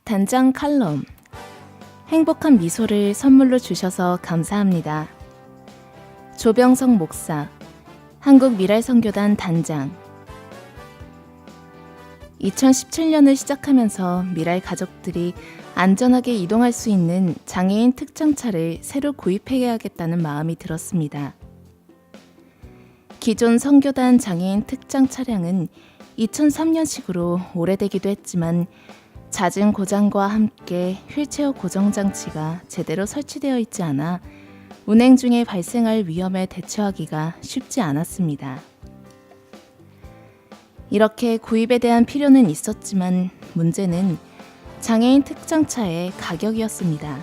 단장 칼럼. 행복한 미소를 선물로 주셔서 감사합니다. 조병석 목사, 한국미랄선교단 단장. 2017년을 시작하면서 미랄 가족들이 안전하게 이동할 수 있는 장애인 특장차를 새로 구입해야겠다는 마음이 들었습니다. 기존 선교단 장애인 특장 차량은 2003년식으로 오래되기도 했지만 잦은 고장과 함께 휠체어 고정장치가 제대로 설치되어 있지 않아 운행 중에 발생할 위험에 대처하기가 쉽지 않았습니다. 이렇게 구입에 대한 필요는 있었지만 문제는 장애인 특장차의 가격이었습니다.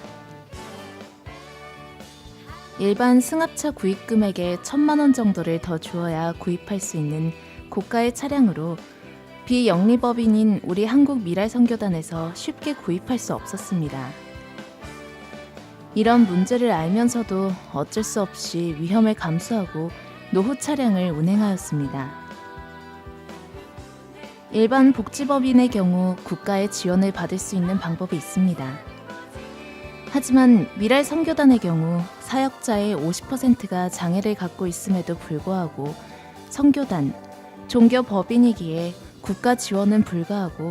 일반 승합차 구입 금액의 1,000만 원 정도를 더 주어야 구입할 수 있는 고가의 차량으로 비영리법인인 우리 한국미랄선교단에서 쉽게 구입할 수 없었습니다. 이런 문제를 알면서도 어쩔 수 없이 위험을 감수하고 노후 차량을 운행하였습니다. 일반 복지법인의 경우 국가의 지원을 받을 수 있는 방법이 있습니다. 하지만 미랄선교단의 경우 사역자의 50%가 장애를 갖고 있음에도 불구하고 선교단, 종교법인이기에 국가 지원은 불가하고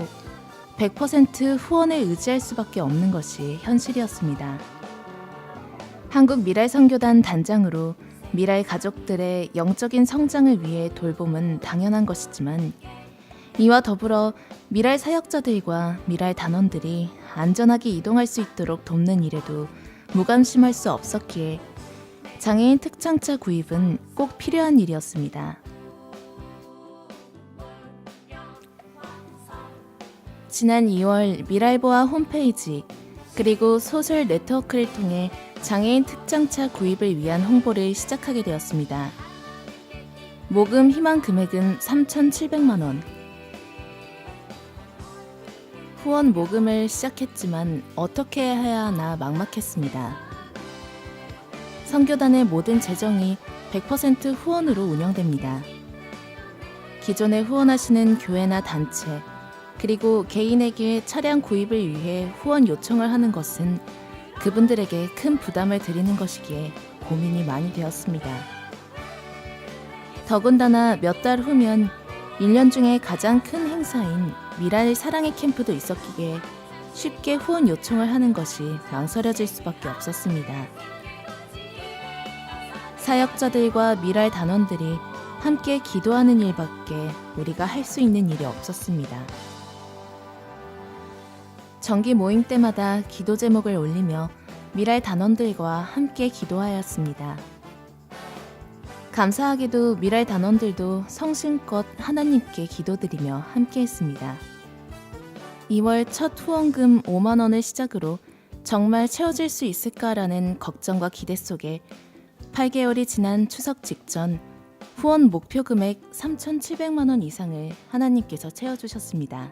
100% 후원에 의지할 수밖에 없는 것이 현실이었습니다. 한국미랄선교단 단장으로 미랄 가족들의 영적인 성장을 위해 돌봄은 당연한 것이지만 이와 더불어 미랄 사역자들과 미랄 단원들이 안전하게 이동할 수 있도록 돕는 일에도 무관심할 수 없었기에 장애인 특장차 구입은 꼭 필요한 일이었습니다. 지난 2월 미랄보아 홈페이지 그리고 소셜 네트워크를 통해 장애인 특장차 구입을 위한 홍보를 시작하게 되었습니다. 모금 희망 금액은 3,700만 원. 후원 모금을 시작했지만 어떻게 해야 하나 막막했습니다. 선교단의 모든 재정이 100% 후원으로 운영됩니다. 기존에 후원하시는 교회나 단체, 그리고 개인에게 차량 구입을 위해 후원 요청을 하는 것은 그분들에게 큰 부담을 드리는 것이기에 고민이 많이 되었습니다. 더군다나 몇 달 후면 1년 중에 가장 큰 행사인 미랄 사랑의 캠프도 있었기에 쉽게 후원 요청을 하는 것이 망설여질 수밖에 없었습니다. 사역자들과 미랄 단원들이 함께 기도하는 일밖에 우리가 할 수 있는 일이 없었습니다. 정기 모임 때마다 기도 제목을 올리며 미랄 단원들과 함께 기도하였습니다. 감사하게도 미랄 단원들도 성심껏 하나님께 기도드리며 함께했습니다. 2월 첫 후원금 5만 원을 시작으로 정말 채워질 수 있을까라는 걱정과 기대 속에 8개월이 지난 추석 직전 후원 목표 금액 3,700만 원 이상을 하나님께서 채워주셨습니다.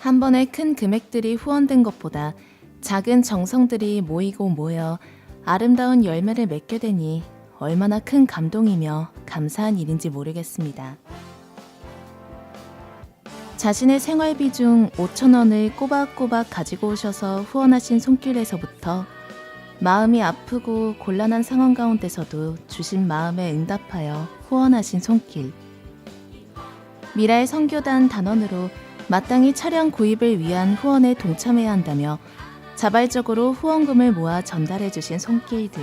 한 번에 큰 금액들이 후원된 것보다 작은 정성들이 모이고 모여 아름다운 열매를 맺게 되니 얼마나 큰 감동이며 감사한 일인지 모르겠습니다. 자신의 생활비 중 5천 원을 꼬박꼬박 가지고 오셔서 후원하신 손길에서부터 마음이 아프고 곤란한 상황 가운데서도 주신 마음에 응답하여 후원하신 손길, 미랄 선교단 단원으로 마땅히 차량 구입을 위한 후원에 동참해야 한다며 자발적으로 후원금을 모아 전달해 주신 손길들,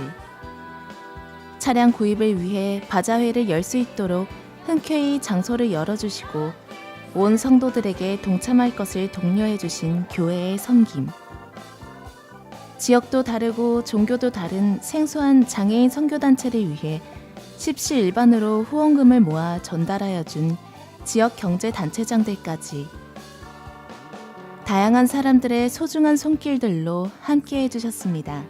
차량 구입을 위해 바자회를 열 수 있도록 흔쾌히 장소를 열어주시고 온 성도들에게 동참할 것을 독려해 주신 교회의 섬김, 지역도 다르고 종교도 다른 생소한 장애인 선교단체를 위해 십시일반으로 후원금을 모아 전달하여 준 지역 경제단체장들까지 다양한 사람들의 소중한 손길들로 함께 해주셨습니다.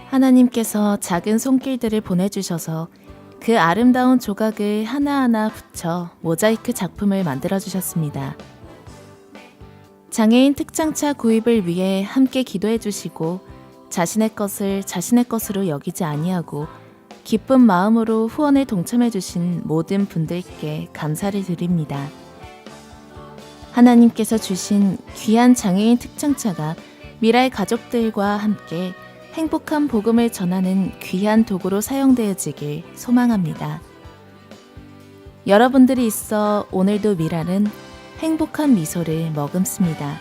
하나님께서 작은 손길들을 보내주셔서 그 아름다운 조각을 하나하나 붙여 모자이크 작품을 만들어주셨습니다. 장애인 특장차 구입을 위해 함께 기도해 주시고 자신의 것을 자신의 것으로 여기지 아니하고 기쁜 마음으로 후원에 동참해주신 모든 분들께 감사를 드립니다. 하나님께서 주신 귀한 장애인 특장차가 미랄 가족들과 함께 행복한 복음을 전하는 귀한 도구로 사용되어지길 소망합니다. 여러분들이 있어 오늘도 미랄은 행복한 미소를 머금습니다.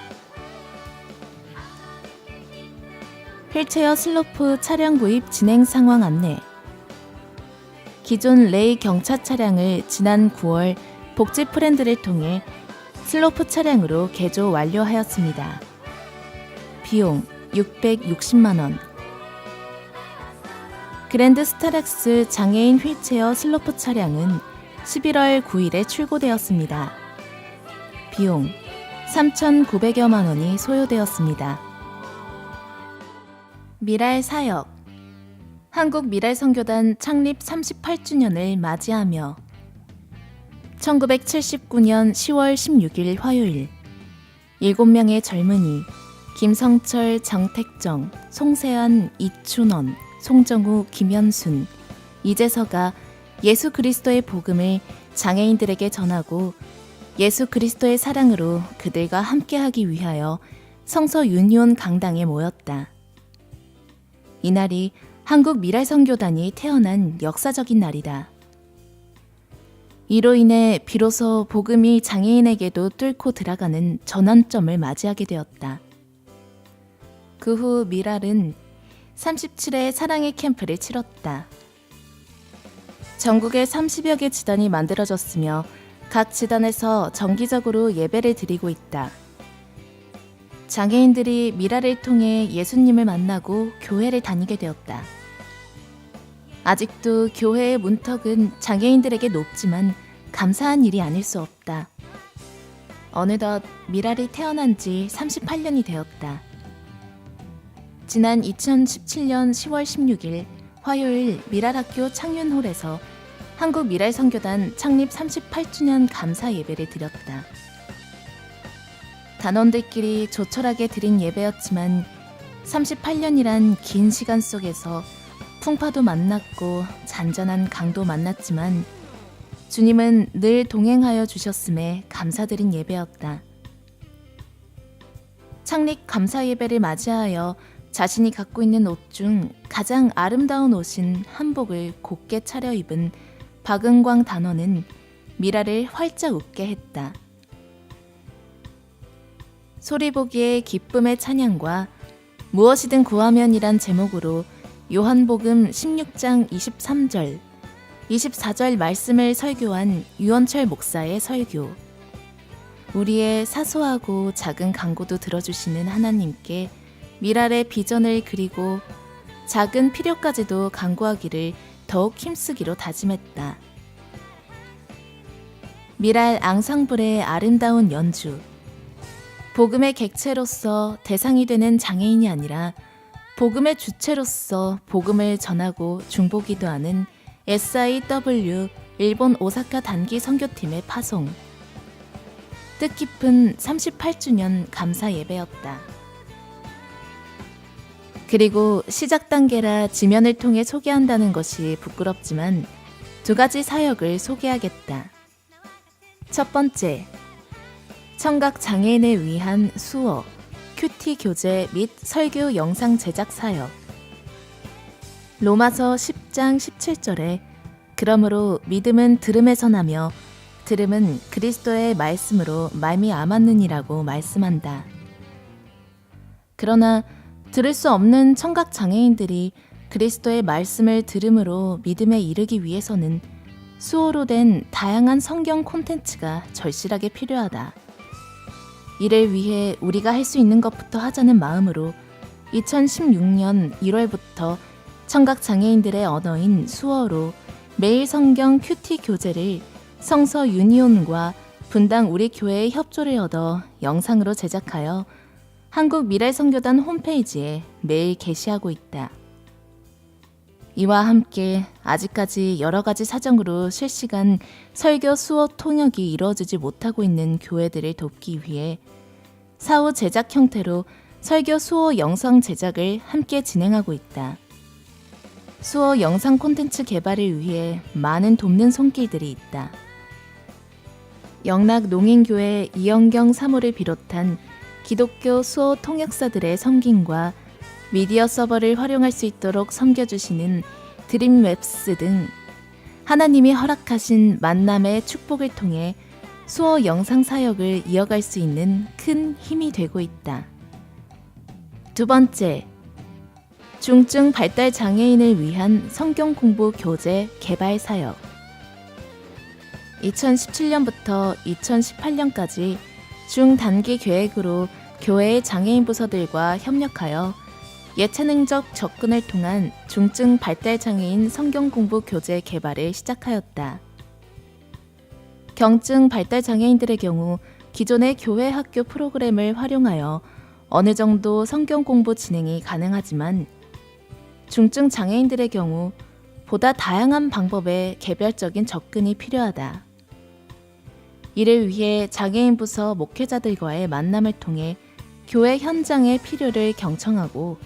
휠체어 슬로프 차량 구입 진행 상황 안내. 기존 레이 경차 차량을 지난 9월 복지 프렌드를 통해 슬로프 차량으로 개조 완료하였습니다. 비용 660만원. 그랜드 스타렉스 장애인 휠체어 슬로프 차량은 11월 9일에 출고되었습니다. 비용 3,900여만 원이 소요되었습니다. 미랄 사역. 한국 미랄 선교단 창립 38주년을 맞이하며 1979년 10월 16일 화요일 7명의 젊은이 김성철, 정택정, 송세환, 이춘원, 송정우, 김현순, 이재서가 예수 그리스도의 복음을 장애인들에게 전하고 예수 그리스도의 사랑으로 그들과 함께하기 위하여 성서 유니온 강당에 모였다. 이날이 한국 미랄 선교단이 태어난 역사적인 날이다. 이로 인해 비로소 복음이 장애인에게도 뚫고 들어가는 전환점을 맞이하게 되었다. 그 후 미랄은 37회 사랑의 캠프를 치렀다. 전국에 30여 개 지단이 만들어졌으며 각 지단에서 정기적으로 예배를 드리고 있다. 장애인들이 미랄을 통해 예수님을 만나고 교회를 다니게 되었다. 아직도 교회의 문턱은 장애인들에게 높지만 감사한 일이 아닐 수 없다. 어느덧 미랄이 태어난 지 38년이 되었다. 지난 2017년 10월 16일 화요일 미랄학교 창윤홀에서 한국 미랄 선교단 창립 38주년 감사 예배를 드렸다. 단원들끼리 조촐하게 드린 예배였지만 38년이란 긴 시간 속에서 풍파도 만났고 잔잔한 강도 만났지만 주님은 늘 동행하여 주셨음에 감사드린 예배였다. 창립 감사 예배를 맞이하여 자신이 갖고 있는 옷 중 가장 아름다운 옷인 한복을 곱게 차려입은 박은광 단원은 미랄을 활짝 웃게 했다. 소리보기의 기쁨의 찬양과 무엇이든 구하면이란 제목으로 요한복음 16장 23절, 24절 말씀을 설교한 유원철 목사의 설교. 우리의 사소하고 작은 간구도 들어주시는 하나님께 미랄의 비전을 그리고 작은 필요까지도 간구하기를 더욱 힘쓰기로 다짐했다. 미랄 앙상블의 아름다운 연주. 복음의 객체로서 대상이 되는 장애인이 아니라 복음의 주체로서 복음을 전하고 중보기도 하는 SIW 일본 오사카 단기 선교팀의 파송. 뜻깊은 38주년 감사 예배였다. 그리고 시작 단계라 지면을 통해 소개한다는 것이 부끄럽지만 2가지 사역을 소개하겠다. 첫 번째, 청각 장애인을 위한 수어, 큐티 교재 및 설교 영상 제작 사역. 로마서 10장 17절에 그러므로 믿음은 들음에서 나며 들음은 그리스도의 말씀으로 말미암았느니라고 말씀한다. 그러나 들을 수 없는 청각 장애인들이 그리스도의 말씀을 들음으로 믿음에 이르기 위해서는 수어로 된 다양한 성경 콘텐츠가 절실하게 필요하다. 이를 위해 우리가 할 수 있는 것부터 하자는 마음으로 2016년 1월부터 청각 장애인들의 언어인 수어로 매일 성경 큐티 교재를 성서 유니온과 분당 우리 교회의 협조를 얻어 영상으로 제작하여 한국 미랄 선교단 홈페이지에 매일 게시하고 있다. 이와 함께 아직까지 여러 가지 사정으로 실시간 설교 수어 통역이 이루어지지 못하고 있는 교회들을 돕기 위해 사후 제작 형태로 설교 수어 영상 제작을 함께 진행하고 있다. 수어 영상 콘텐츠 개발을 위해 많은 돕는 손길들이 있다. 영락 농인교회 이영경 사모를 비롯한 기독교 수어 통역사들의 섬김과 미디어 서버를 활용할 수 있도록 섬겨주시는 드림웹스 등 하나님이 허락하신 만남의 축복을 통해 수어 영상 사역을 이어갈 수 있는 큰 힘이 되고 있다. 두 번째, 중증 발달 장애인을 위한 성경 공부 교재 개발 사역. 2017년부터 2018년까지 중단기 계획으로 교회의 장애인 부서들과 협력하여 예체능적 접근을 통한 중증 발달 장애인 성경 공부 교재 개발을 시작하였다. 경증 발달 장애인들의 경우 기존의 교회 학교 프로그램을 활용하여 어느 정도 성경 공부 진행이 가능하지만 중증 장애인들의 경우 보다 다양한 방법의 개별적인 접근이 필요하다. 이를 위해 장애인 부서 목회자들과의 만남을 통해 교회 현장의 필요를 경청하고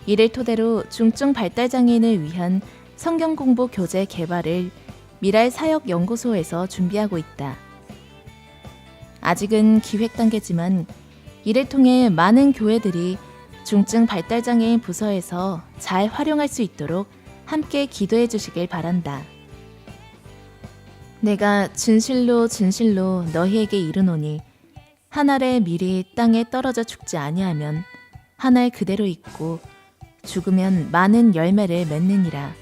이를 토대로 중증 발달 장애인을 위한 성경 공부 교재 개발을 미랄 사역 연구소에서 준비하고 있다. 아직은 기획 단계지만 이를 통해 많은 교회들이 중증 발달 장애인 부서에서 잘 활용할 수 있도록 함께 기도해 주시길 바란다. 내가 진실로 진실로 너희에게 이르노니 한 알의 밀이 땅에 떨어져 죽지 아니하면 한 알 그대로 있고 죽으면 많은 열매를 맺느니라.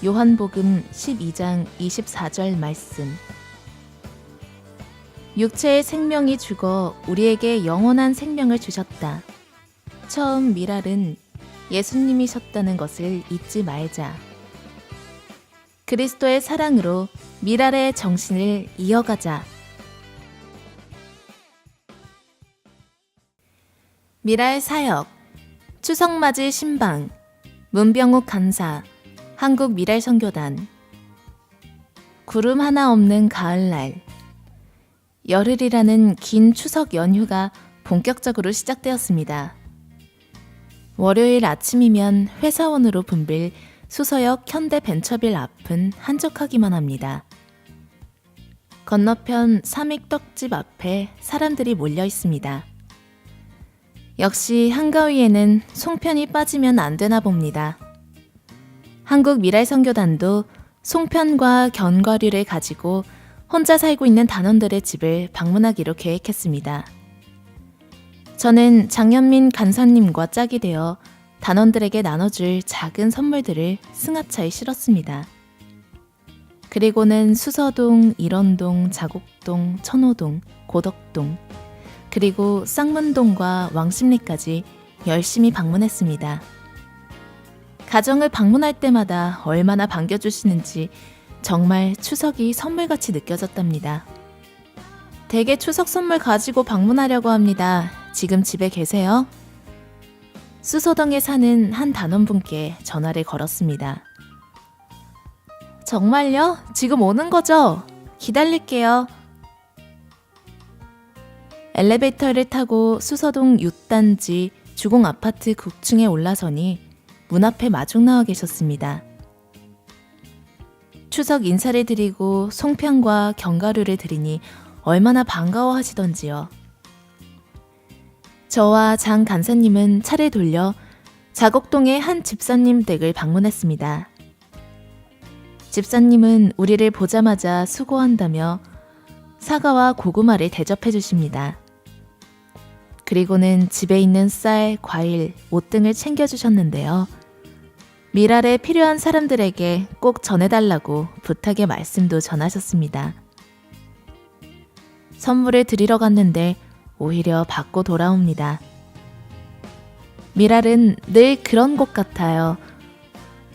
요한복음 12장 24절 말씀. 육체의 생명이 죽어 우리에게 영원한 생명을 주셨다. 처음 미랄은 예수님이셨다는 것을 잊지 말자. 그리스도의 사랑으로 미랄의 정신을 이어가자. 미랄 사역, 추석맞이 신방, 문병욱 간사, 한국 미랄 선교단. 구름 하나 없는 가을날. 열흘이라는 긴 추석 연휴가 본격적으로 시작되었습니다. 월요일 아침이면 회사원으로 붐빌 수서역 현대벤처빌 앞은 한적하기만 합니다. 건너편 삼익떡집 앞에 사람들이 몰려 있습니다. 역시 한가위에는 송편이 빠지면 안 되나 봅니다. 한국 미랄 선교단도 송편과 견과류를 가지고 혼자 살고 있는 단원들의 집을 방문하기로 계획했습니다. 저는 장현민 간사님과 짝이 되어 단원들에게 나눠줄 작은 선물들을 승하차에 실었습니다. 그리고는 수서동, 일원동, 자곡동, 천호동, 고덕동, 그리고 쌍문동과 왕십리까지 열심히 방문했습니다. 가정을 방문할 때마다 얼마나 반겨주시는지 정말 추석이 선물같이 느껴졌답니다. 댁에 추석 선물 가지고 방문하려고 합니다. 지금 집에 계세요? 수서동에 사는 한 단원분께 전화를 걸었습니다. 정말요? 지금 오는 거죠? 기다릴게요. 엘리베이터를 타고 수서동 6단지 주공 아파트 극층에 올라서니 문 앞에 마중 나와 계셨습니다. 추석 인사를 드리고 송편과 견과류를 드리니 얼마나 반가워하시던지요. 저와 장 간사님은 차를 돌려 자곡동의 한 집사님 댁을 방문했습니다. 집사님은 우리를 보자마자 수고한다며 사과와 고구마를 대접해 주십니다. 그리고는 집에 있는 쌀, 과일, 옷 등을 챙겨주셨는데요. 미랄에 필요한 사람들에게 꼭 전해달라고 부탁의 말씀도 전하셨습니다. 선물을 드리러 갔는데 오히려 받고 돌아옵니다. 미랄은 늘 그런 곳 같아요.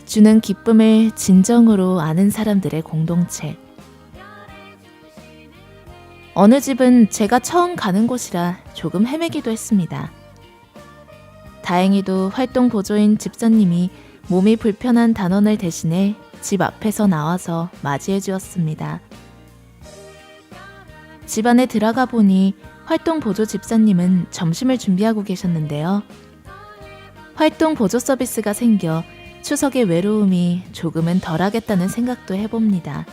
주는 기쁨을 진정으로 아는 사람들의 공동체. 어느 집은 제가 처음 가는 곳이라 조금 헤매기도 했습니다. 다행히도 활동 보조인 집사님이 몸이 불편한 단원을 대신해 집 앞에서 나와서 맞이해 주었습니다. 집 안에 들어가 보니 활동 보조 집사님은 점심을 준비하고 계셨는데요. 활동 보조 서비스가 생겨 추석의 외로움이 조금은 덜하겠다는 생각도 해봅니다.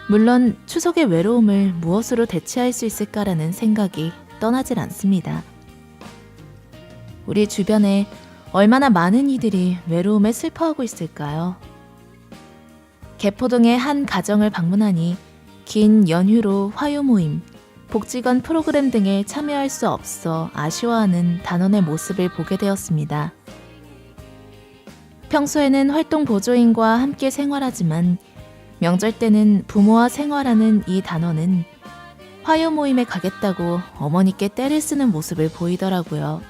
물론 추석의 외로움을 무엇으로 대체할 수 있을까라는 생각이 떠나질 않습니다. 우리 주변에 얼마나 많은 이들이 외로움에 슬퍼하고 있을까요? 개포동의 한 가정을 방문하니 긴 연휴로 화요 모임, 복지관 프로그램 등에 참여할 수 없어 아쉬워하는 단원의 모습을 보게 되었습니다. 평소에는 활동 보조인과 함께 생활하지만 명절 때는 부모와 생활하는 이 단원은 화요 모임에 가겠다고 어머니께 떼를 쓰는 모습을 보이더라고요.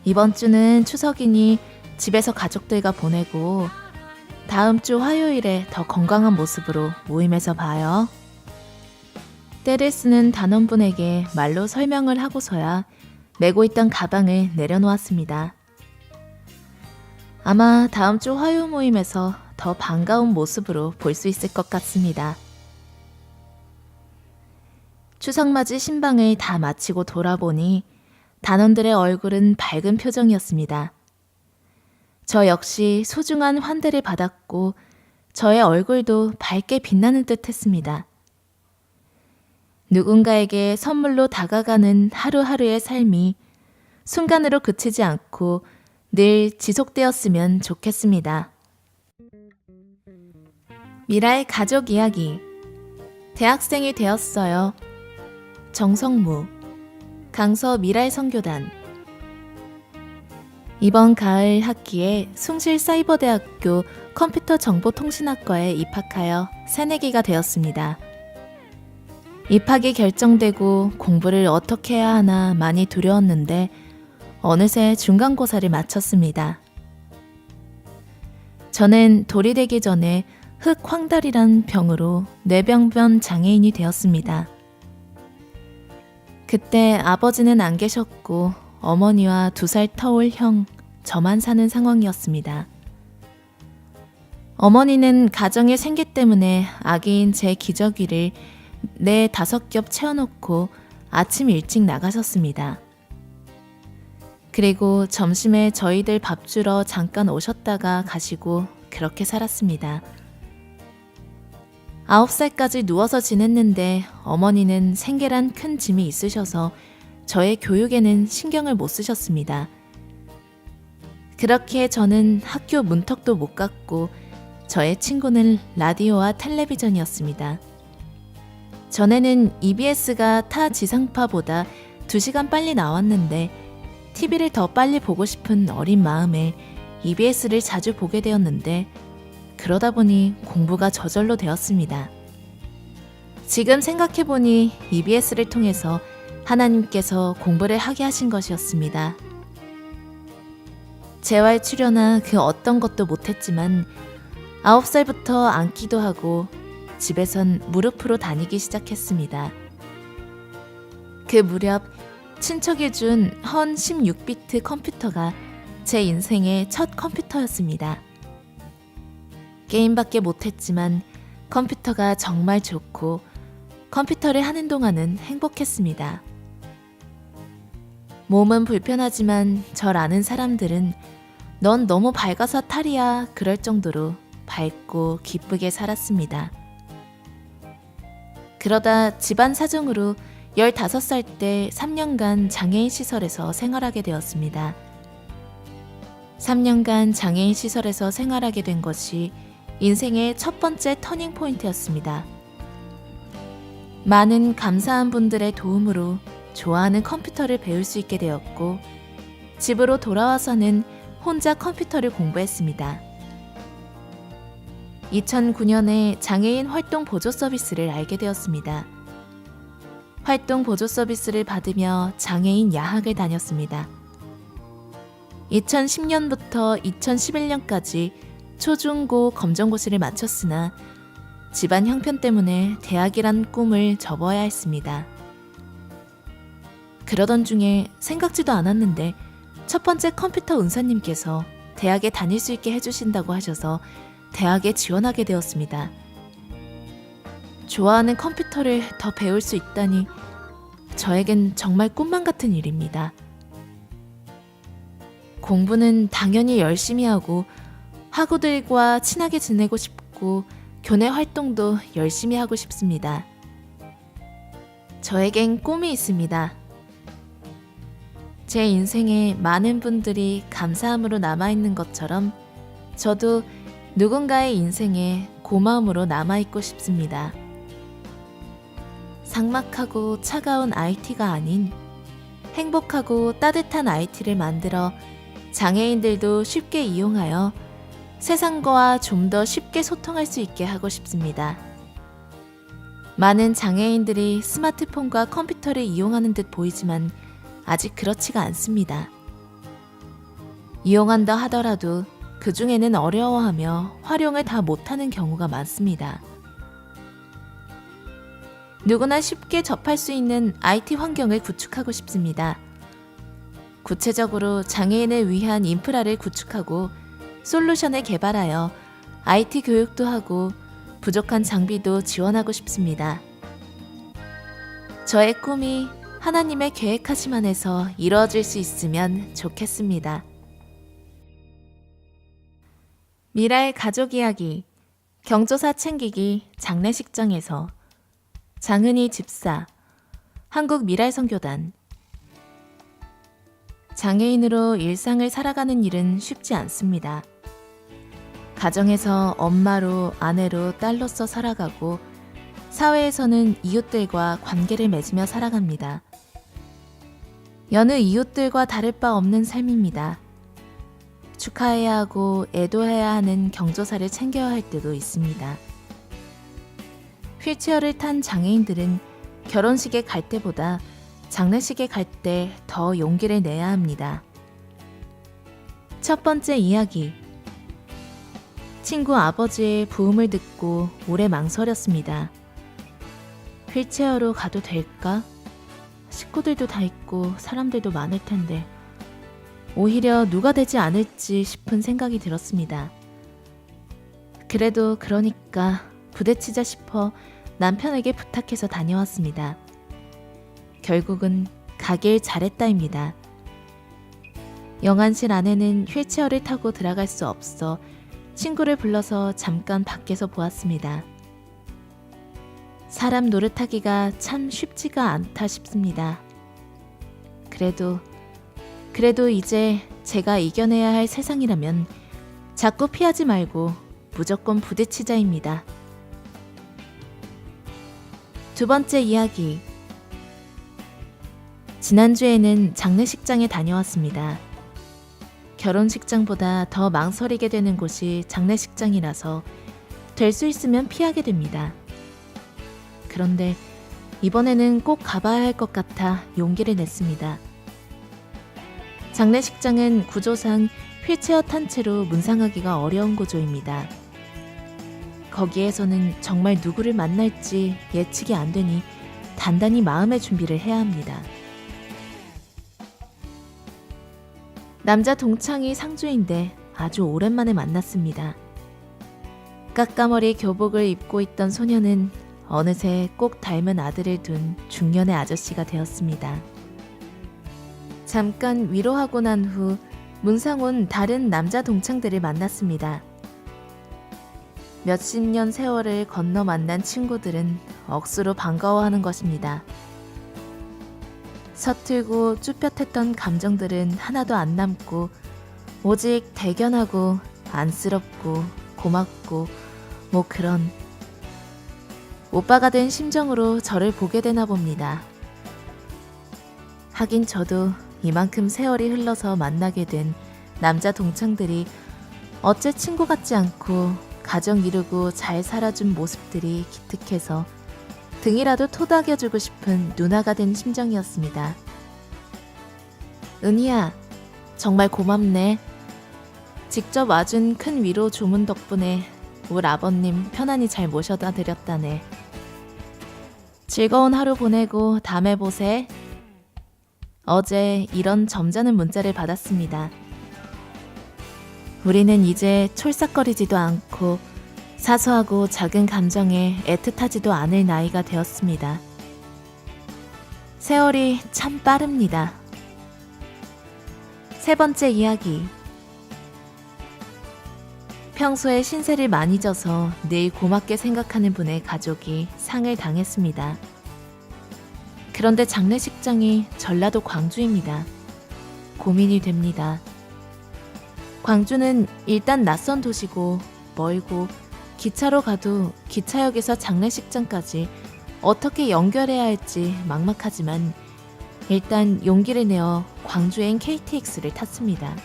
이번 주는 추석이니 집에서 가족들과 보내고 다음 주 화요일에 더 건강한 모습으로 모임에서 봐요. 떼를 쓰는 단원분에게 말로 설명을 하고서야 메고 있던 가방을 내려놓았습니다. 아마 다음 주 화요 모임에서 더 반가운 모습으로 볼 수 있을 것 같습니다. 추석맞이 신방을 다 마치고 돌아보니 단원들의 얼굴은 밝은 표정이었습니다. 저 역시 소중한 환대를 받았고 저의 얼굴도 밝게 빛나는 듯 했습니다. 누군가에게 선물로 다가가는 하루하루의 삶이 순간으로 그치지 않고 늘 지속되었으면 좋겠습니다. 미라의 가족 이야기. 대학생이 되었어요. 정성무, 강서 미라의 선교단. 이번 가을 학기에 숭실사이버대학교 컴퓨터정보통신학과에 입학하여 새내기가 되었습니다. 입학이 결정되고 공부를 어떻게 해야 하나 많이 두려웠는데 어느새 중간고사를 마쳤습니다. 저는 돌이 되기 전에 흑황달이란 병으로 뇌병변 장애인이 되었습니다. 그때 아버지는 안 계셨고 어머니와 2살 터울 형, 저만 사는 상황이었습니다. 어머니는 가정의 생계 때문에 아기인 제 기저귀를 4-5겹 채워놓고 아침 일찍 나가셨습니다. 그리고 점심에 저희들 밥 주러 잠깐 오셨다가 가시고 그렇게 살았습니다. 9살까지 누워서 지냈는데 어머니는 생계란 큰 짐이 있으셔서 저의 교육에는 신경을 못 쓰셨습니다. 그렇게 저는 학교 문턱도 못 갔고 저의 친구는 라디오와 텔레비전이었습니다. 전에는 EBS가 타 지상파보다 2시간 빨리 나왔는데 TV를 더 빨리 보고 싶은 어린 마음에 EBS를 자주 보게 되었는데 그러다 보니 공부가 저절로 되었습니다. 지금 생각해보니 EBS를 통해서 하나님께서 공부를 하게 하신 것이었습니다. 재활 치료나 그 어떤 것도 못했지만 9살부터 앉기도 하고 집에선 무릎으로 다니기 시작했습니다. 그 무렵 친척이 준 헌 16비트 컴퓨터가 제 인생의 첫 컴퓨터였습니다. 게임밖에 못했지만 컴퓨터가 정말 좋고 컴퓨터를 하는 동안은 행복했습니다. 몸은 불편하지만 절 아는 사람들은 넌 너무 밝아서 탈이야 그럴 정도로 밝고 기쁘게 살았습니다. 그러다 집안 사정으로 15살 때 3년간 장애인 시설에서 생활하게 되었습니다. 3년간 장애인 시설에서 생활하게 된 것이 인생의 첫 번째 터닝 포인트였습니다. 많은 감사한 분들의 도움으로 좋아하는 컴퓨터를 배울 수 있게 되었고 집으로 돌아와서는 혼자 컴퓨터를 공부했습니다. 2009년에 장애인 활동 보조 서비스를 알게 되었습니다. 활동 보조 서비스를 받으며 장애인 야학을 다녔습니다. 2010년부터 2011년까지 초중고 검정고시를 마쳤으나 집안 형편 때문에 대학이란 꿈을 접어야 했습니다. 그러던 중에 생각지도 않았는데 첫 번째 컴퓨터 은사님께서 대학에 다닐 수 있게 해주신다고 하셔서 대학에 지원하게 되었습니다. 좋아하는 컴퓨터를 더 배울 수 있다니 저에겐 정말 꿈만 같은 일입니다. 공부는 당연히 열심히 하고 학우들과 친하게 지내고 싶고 교내 활동도 열심히 하고 싶습니다. 저에겐 꿈이 있습니다. 제 인생에 많은 분들이 감사함으로 남아있는 것처럼 저도 누군가의 인생에 고마움으로 남아있고 싶습니다. 삭막하고 차가운 IT가 아닌 행복하고 따뜻한 IT를 만들어 장애인들도 쉽게 이용하여 세상과 좀 더 쉽게 소통할 수 있게 하고 싶습니다. 많은 장애인들이 스마트폰과 컴퓨터를 이용하는 듯 보이지만 아직 그렇지가 않습니다. 이용한다 하더라도 그 중에는 어려워하며 활용을 다 못하는 경우가 많습니다. 누구나 쉽게 접할 수 있는 IT 환경을 구축하고 싶습니다. 구체적으로 장애인을 위한 인프라를 구축하고 솔루션을 개발하여 IT 교육도 하고 부족한 장비도 지원하고 싶습니다. 저의 꿈이 하나님의 계획하심 안에서 이루어질 수 있으면 좋겠습니다. 미라의 가족 이야기, 경조사 챙기기 장례식장에서 장은희 집사, 한국미랄선교단. 장애인으로 일상을 살아가는 일은 쉽지 않습니다. 가정에서 엄마로, 아내로, 딸로서 살아가고 사회에서는 이웃들과 관계를 맺으며 살아갑니다. 여느 이웃들과 다를 바 없는 삶입니다. 축하해야 하고 애도해야 하는 경조사를 챙겨야 할 때도 있습니다. 휠체어를 탄 장애인들은 결혼식에 갈 때보다 장례식에 갈 때 더 용기를 내야 합니다. 첫 번째 이야기. 친구 아버지의 부음을 듣고 오래 망설였습니다. 휠체어로 가도 될까? 식구들도 다 있고 사람들도 많을 텐데 오히려 누가 되지 않을지 싶은 생각이 들었습니다. 그래도 그러니까 부대치자 싶어 남편에게 부탁해서 다녀왔습니다. 결국은 가길 잘했다입니다. 영안실 안에는 휠체어를 타고 들어갈 수 없어 친구를 불러서 잠깐 밖에서 보았습니다. 사람 노릇하기가 참 쉽지가 않다 싶습니다. 그래도 이제 제가 이겨내야 할 세상이라면 자꾸 피하지 말고 무조건 부딪히자입니다. 두 번째 이야기. 지난주에는 장례식장에 다녀왔습니다. 결혼식장보다 더 망설이게 되는 곳이 장례식장이라서 될 수 있으면 피하게 됩니다. 그런데 이번에는 꼭 가봐야 할 것 같아 용기를 냈습니다. 장례식장은 구조상 휠체어 탄 채로 문상하기가 어려운 구조입니다. 거기에서는 정말 누구를 만날지 예측이 안 되니 단단히 마음의 준비를 해야 합니다. 남자 동창이 상주인데 아주 오랜만에 만났습니다. 까까머리 교복을 입고 있던 소녀는 어느새 꼭 닮은 아들을 둔 중년의 아저씨가 되었습니다. 잠깐 위로하고 난 후 문상 온 다른 남자 동창들을 만났습니다. 몇십 년 세월을 건너 만난 친구들은 억수로 반가워하는 것입니다. 서툴고 쭈뼛했던 감정들은 하나도 안 남고 오직 대견하고 안쓰럽고 고맙고 뭐 그런 오빠가 된 심정으로 저를 보게 되나 봅니다. 하긴 저도 이만큼 세월이 흘러서 만나게 된 남자 동창들이 어째 친구 같지 않고 가정 이루고 잘 살아준 모습들이 기특해서 등이라도 토닥여주고 싶은 누나가 된 심정이었습니다. 은희야, 정말 고맙네. 직접 와준 큰 위로 조문 덕분에 울 아버님 편안히 잘 모셔다 드렸다네. 즐거운 하루 보내고 다음에 보세. 어제 이런 점잖은 문자를 받았습니다. 우리는 이제 촐싹거리지도 않고 사소하고 작은 감정에 애틋하지도 않을 나이가 되었습니다. 세월이 참 빠릅니다. 3번째 이야기. 평소에 신세를 많이 져서 늘 고맙게 생각하는 분의 가족이 상을 당했습니다. 그런데 장례식장이 전라도 광주입니다. 고민이 됩니다. 광주는 일단 낯선 도시고 멀고 기차로 가도 기차역에서 장례식장까지 어떻게 연결해야 할지 막막하지만 일단 용기를 내어 광주행 KTX를 탔습니다.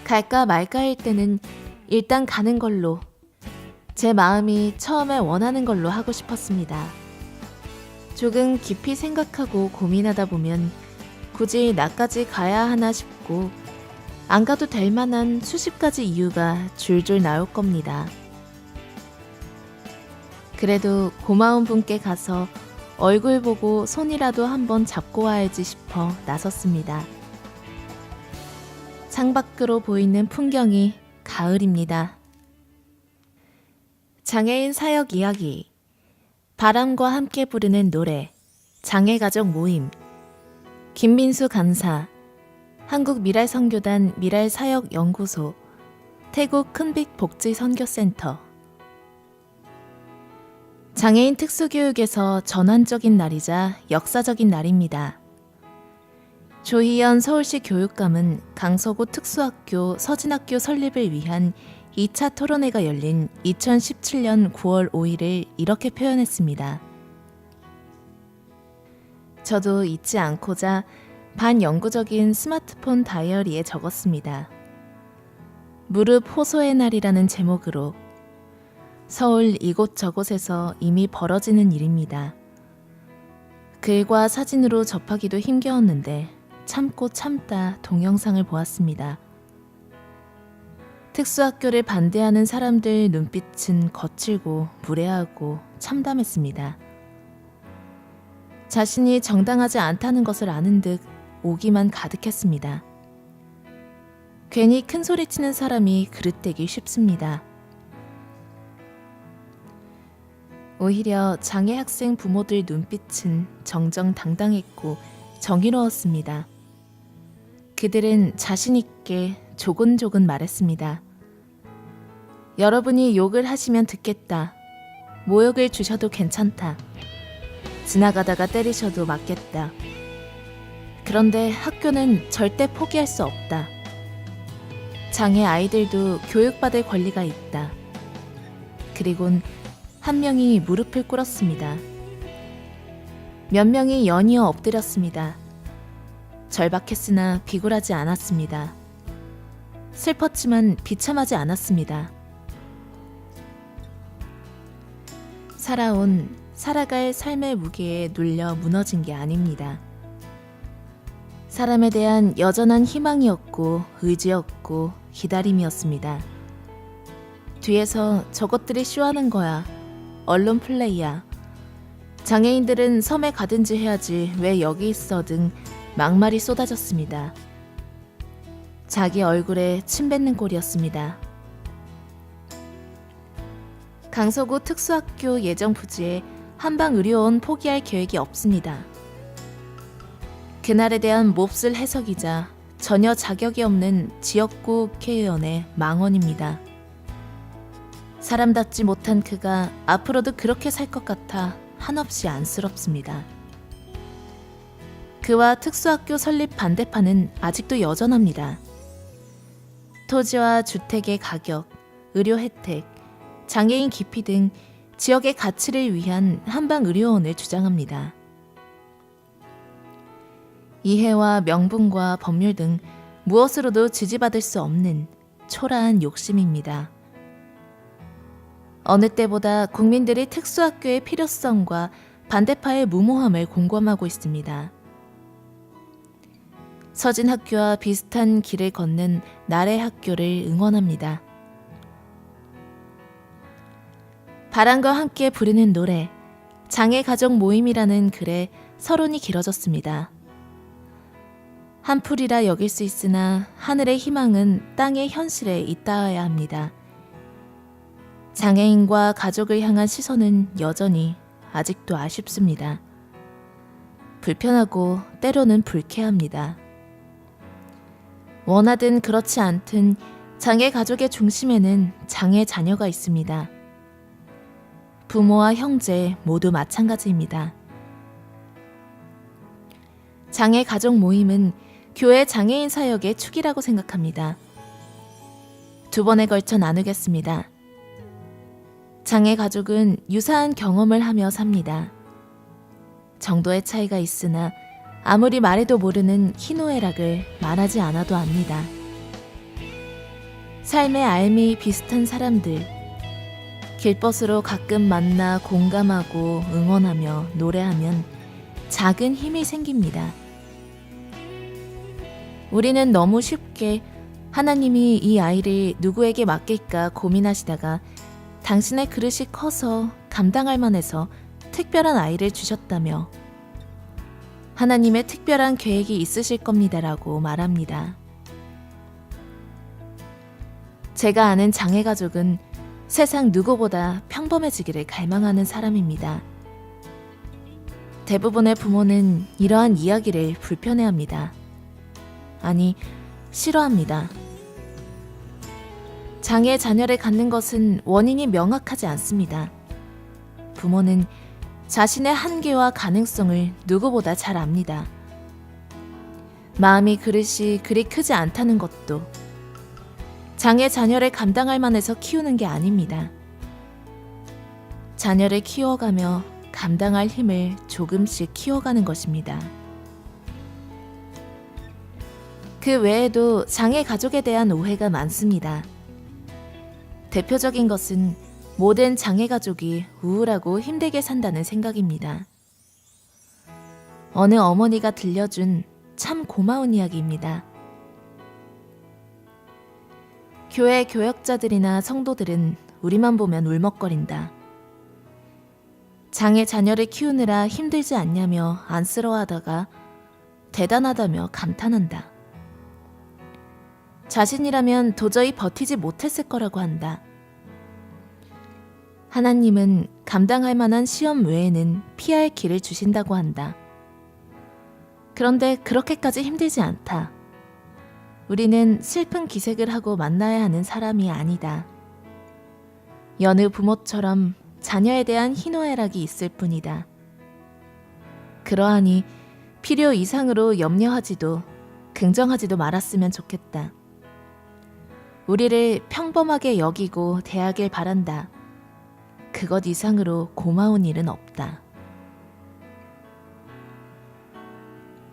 갈까 말까일 때는 일단 가는 걸로, 제 마음이 처음에 원하는 걸로 하고 싶었습니다. 조금 깊이 생각하고 고민하다 보면 굳이 나까지 가야 하나 싶고 안 가도 될 만한 수십 가지 이유가 줄줄 나올 겁니다. 그래도 고마운 분께 가서 얼굴 보고 손이라도 한번 잡고 와야지 싶어 나섰습니다. 창밖으로 보이는 풍경이 가을입니다. 장애인 사역 이야기, 바람과 함께 부르는 노래, 장애가족 모임, 김민수 간사, 한국미랄선교단 미랄사역연구소, 태국 큰빛 복지선교센터. 장애인 특수교육에서 전환적인 날이자 역사적인 날입니다. 조희연 서울시 교육감은 강서구 특수학교 서진학교 설립을 위한 2차 토론회가 열린 2017년 9월 5일을 이렇게 표현했습니다. 저도 잊지 않고자 반영구적인 스마트폰 다이어리에 적었습니다. 무릎 호소의 날이라는 제목으로 서울 이곳저곳에서 이미 벌어지는 일입니다. 글과 사진으로 접하기도 힘겨웠는데 참고 참다 동영상을 보았습니다. 특수학교를 반대하는 사람들 눈빛은 거칠고 무례하고 참담했습니다. 자신이 정당하지 않다는 것을 아는 듯 오기만 가득했습니다. 괜히 큰 소리 치는 사람이 그릇되기 쉽습니다. 오히려 장애 학생 부모들 눈빛은 정정당당했고 정의로웠습니다. 그들은 자신있게 조곤조곤 말했습니다. 여러분이 욕을 하시면 듣겠다. 모욕을 주셔도 괜찮다. 지나가다가 때리셔도 맞겠다. 그런데 학교는 절대 포기할 수 없다. 장애 아이들도 교육받을 권리가 있다. 그리곤 한 명이 무릎을 꿇었습니다. 몇 명이 연이어 엎드렸습니다. 절박했으나 비굴하지 않았습니다. 슬펐지만 비참하지 않았습니다. 살아갈 삶의 무게에 눌려 무너진 게 아닙니다. 사람에 대한 여전한 희망이었고 의지였고 기다림이었습니다. 뒤에서 저것들이 쇼하는 거야. 언론 플레이야. 장애인들은 섬에 가든지 해야지 왜 여기 있어 등 막말이 쏟아졌습니다. 자기 얼굴에 침 뱉는 꼴이었습니다. 강서구 특수학교 예정 부지에 한방의료원 포기할 계획이 없습니다. 그날에 대한 몹쓸 해석이자 전혀 자격이 없는 지역구 국회의원의 망언입니다. 사람답지 못한 그가 앞으로도 그렇게 살 것 같아 한없이 안쓰럽습니다. 그와 특수학교 설립 반대파는 아직도 여전합니다. 토지와 주택의 가격, 의료 혜택, 장애인 기피 등 지역의 가치를 위한 한방의료원을 주장합니다. 이해와 명분과 법률 등 무엇으로도 지지받을 수 없는 초라한 욕심입니다. 어느 때보다 국민들이 특수학교의 필요성과 반대파의 무모함을 공감하고 있습니다. 서진학교와 비슷한 길을 걷는 나래 학교를 응원합니다. 바람과 함께 부르는 노래, 장애가족 모임이라는 글에 서론이 길어졌습니다. 한풀이라 여길 수 있으나 하늘의 희망은 땅의 현실에 잇닿아야 합니다. 장애인과 가족을 향한 시선은 여전히 아직도 아쉽습니다. 불편하고 때로는 불쾌합니다. 원하든 그렇지 않든 장애 가족의 중심에는 장애 자녀가 있습니다. 부모와 형제 모두 마찬가지입니다. 장애 가족 모임은 교회 장애인 사역의 축이라고 생각합니다. 2번에 걸쳐 나누겠습니다. 장애 가족은 유사한 경험을 하며 삽니다. 정도의 차이가 있으나 아무리 말해도 모르는 희노애락을 말하지 않아도 압니다. 삶의 알미 비슷한 사람들, 길벗으로 가끔 만나 공감하고 응원하며 노래하면 작은 힘이 생깁니다. 우리는 너무 쉽게 하나님이 이 아이를 누구에게 맡길까 고민하시다가 당신의 그릇이 커서 감당할 만해서 특별한 아이를 주셨다며 하나님의 특별한 계획이 있으실 겁니다라고 말합니다. 제가 아는 장애 가족은 세상 누구보다 평범해지기를 갈망하는 사람입니다. 대부분의 부모는 이러한 이야기를 불편해합니다. 아니, 싫어합니다. 장애 자녀를 갖는 것은 원인이 명확하지 않습니다. 부모는 자신의 한계와 가능성을 누구보다 잘 압니다. 마음이 그릇이 그리 크지 않다는 것도 장애 자녀를 감당할 만해서 키우는 게 아닙니다. 자녀를 키워가며 감당할 힘을 조금씩 키워가는 것입니다. 그 외에도 장애 가족에 대한 오해가 많습니다. 대표적인 것은 모든 장애 가족이 우울하고 힘들게 산다는 생각입니다. 어느 어머니가 들려준 참 고마운 이야기입니다. 교회 교역자들이나 성도들은 우리만 보면 울먹거린다. 장애 자녀를 키우느라 힘들지 않냐며 안쓰러워하다가 대단하다며 감탄한다. 자신이라면 도저히 버티지 못했을 거라고 한다. 하나님은 감당할 만한 시험 외에는 피할 길을 주신다고 한다. 그런데 그렇게까지 힘들지 않다. 우리는 슬픈 기색을 하고 만나야 하는 사람이 아니다. 여느 부모처럼 자녀에 대한 희노애락이 있을 뿐이다. 그러하니 필요 이상으로 염려하지도 긍정하지도 말았으면 좋겠다. 우리를 평범하게 여기고 대하길 바란다. 그것 이상으로 고마운 일은 없다.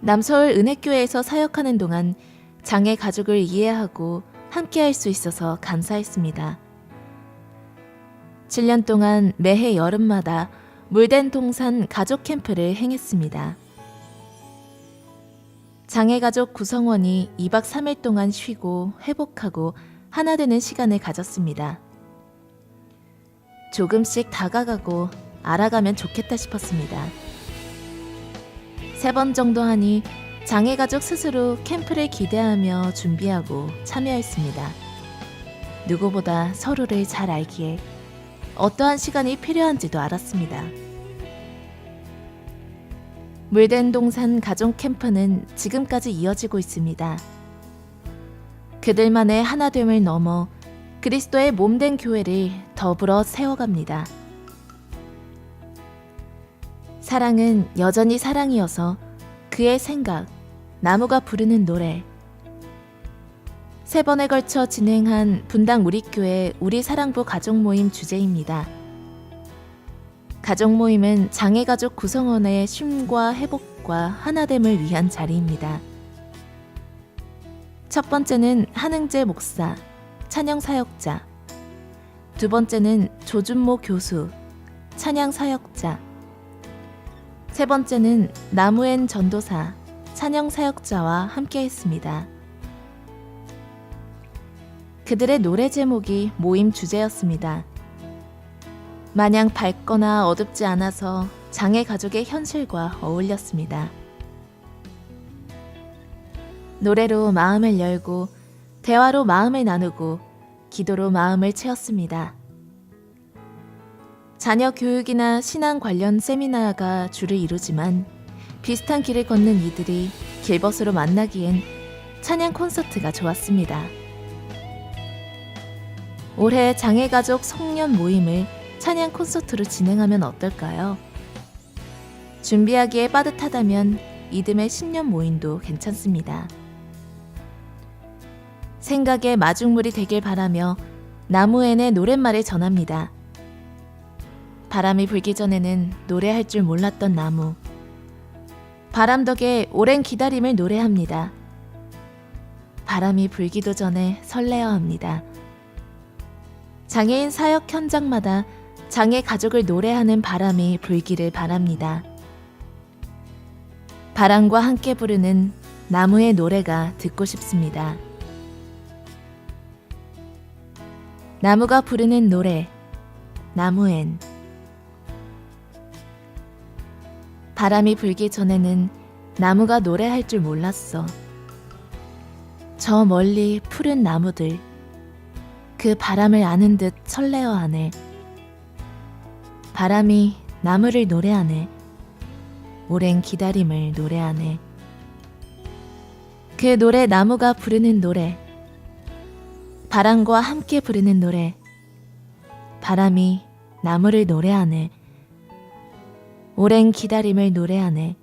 남서울 은혜교회에서 사역하는 동안 장애 가족을 이해하고 함께할 수 있어서 감사했습니다. 7년 동안 매해 여름마다 물된 동산 가족 캠프를 행했습니다. 장애 가족 구성원이 2박 3일 동안 쉬고 회복하고 하나 되는 시간을 가졌습니다. 조금씩 다가가고 알아가면 좋겠다 싶었습니다. 3번 정도 하니 장애 가족 스스로 캠프를 기대하며 준비하고 참여했습니다. 누구보다 서로를 잘 알기에 어떠한 시간이 필요한지도 알았습니다. 물된 동산 가족 캠프는 지금까지 이어지고 있습니다. 그들만의 하나됨을 넘어 그리스도의 몸된 교회를 더불어 세워갑니다. 사랑은 여전히 사랑이어서 그의 생각, 나무가 부르는 노래. 3번에 걸쳐 진행한 분당 우리교회 우리사랑부 가족모임 주제입니다. 가족모임은 장애가족 구성원의 쉼과 회복과 하나됨을 위한 자리입니다. 첫 번째는 한흥재 목사, 찬양사역자. 2번째는 조준모 교수, 찬양사역자. 3번째는 나무엔 전도사, 찬양사역자와 함께했습니다. 그들의 노래 제목이 모임 주제였습니다. 마냥 밝거나 어둡지 않아서 장애 가족의 현실과 어울렸습니다. 노래로 마음을 열고 대화로 마음을 나누고 기도로 마음을 채웠습니다. 자녀 교육이나 신앙 관련 세미나가 주를 이루지만 비슷한 길을 걷는 이들이 길벗으로 만나기엔 찬양 콘서트가 좋았습니다. 올해 장애가족 송년 모임을 찬양 콘서트로 진행하면 어떨까요? 준비하기에 빠듯하다면 이듬해 신년 모임도 괜찮습니다. 생각의 마중물이 되길 바라며 나무엔의 노랫말을 전합니다. 바람이 불기 전에는 노래할 줄 몰랐던 나무. 바람 덕에 오랜 기다림을 노래합니다. 바람이 불기도 전에 설레어 합니다. 장애인 사역 현장마다 장애 가족을 노래하는 바람이 불기를 바랍니다. 바람과 함께 부르는 나무의 노래가 듣고 싶습니다. 나무가 부르는 노래, 나무엔. 바람이 불기 전에는 나무가 노래할 줄 몰랐어. 저 멀리 푸른 나무들, 그 바람을 아는 듯 설레어하네. 바람이 나무를 노래하네. 오랜 기다림을 노래하네. 그 노래 나무가 부르는 노래, 바람과 함께 부르는 노래, 바람이 나무를 노래하네. 오랜 기다림을 노래하네.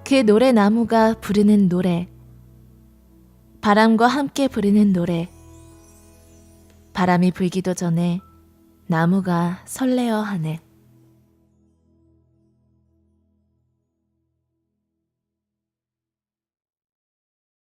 그 노래 나무가 부르는 노래, 바람과 함께 부르는 노래, 바람이 불기도 전에 나무가 설레어 하네.